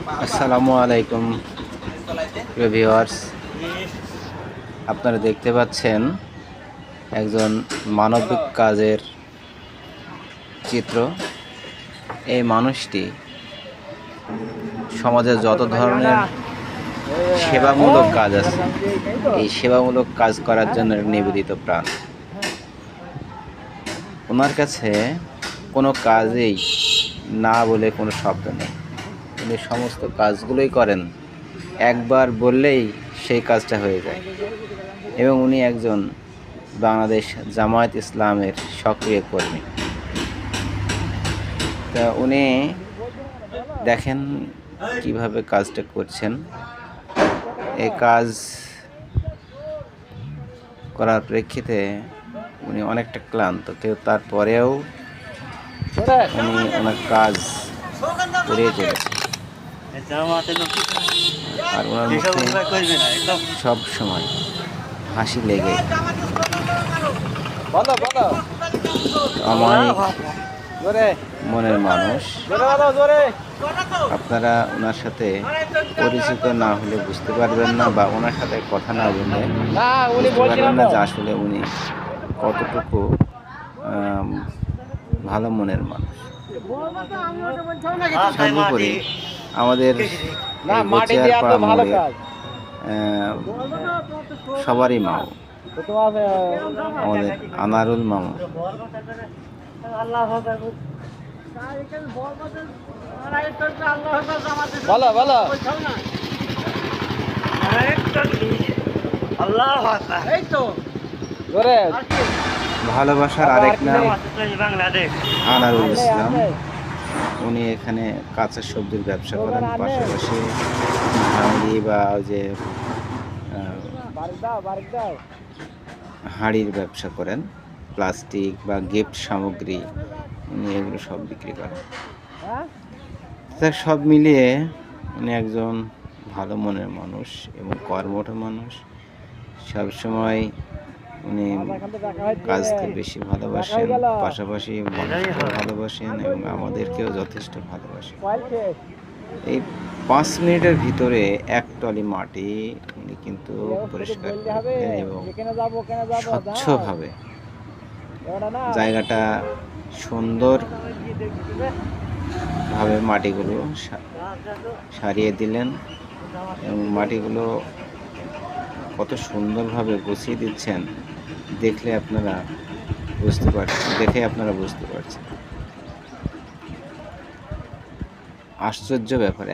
আসসালামু আলাইকুম প্রিয় ভিউয়ার্স, আপনারা দেখতে পাচ্ছেন একজন মানবিক কাজের চিত্র। এই মানুষটি সমাজে যত ধরনের সেবামূলক কাজ আছে, এই সেবামূলক কাজ করার জন্য নিবেদিত প্রাণ। ওনার কাছে কোনো কাজেই না বলে কোনো শব্দ নেই। উনি সমস্ত কাজগুলোই করেন, একবার বললেই সেই কাজটা হয়ে যায়। এবং উনি একজন বাংলাদেশ জামায়াত ইসলামের সক্রিয় কর্মী। তা উনি দেখেন কিভাবে কাজটা করছেন। এই কাজ করার প্রেক্ষিতে উনি অনেকটা ক্লান্ত, কিন্তু তারপরেও উনি ওনার কাজ করে চলেছেন। আর ওনার মুখে সব সময় হাসি লেগে। অমায়িক মনের মানুষ। আপনারা ওনার সাথে পরিচিত না হলে বুঝতে পারবেন না, বা ওনার সাথে কথা না বললে বুঝতে পারবেন না যে আসলে উনি কতটুকু ভালো মনের মানুষ। সর্বোপরি আমাদের সবারই মাও, আমাদের আনারুল মামু। ভালোবাসার আরেক নাম আনারুল ইসলাম। উনি এখানে কাঁচা সবজির ব্যবসা করেন, পাশাপাশি হাঁড়ি বা যে হাঁড়ির ব্যবসা করেন, প্লাস্টিক বা গিফট সামগ্রী উনি এগুলো সব বিক্রি করেন। সব মিলিয়ে উনি একজন ভালো মনের মানুষ এবং কর্মঠ মানুষ। সবসময় উনি কাজকে বেশি ভালোবাসেন, পাশাপাশি মানুষকে ভালোবাসেন এবং আমাদেরকেও যথেষ্ট ভালোবাসেন। এই 5 মিনিটের ভিতরে এক টলি মাটি উনি কিন্তু পরিষ্কার করেন এবং স্বচ্ছভাবে জায়গাটা সুন্দরভাবে মাটিগুলো সারিয়ে দিলেন। এবং মাটিগুলো কত সুন্দরভাবে গুছিয়ে দিচ্ছেন, দেখে আপনারা বুঝতে পারছেন। আশ্চর্য ব্যাপার,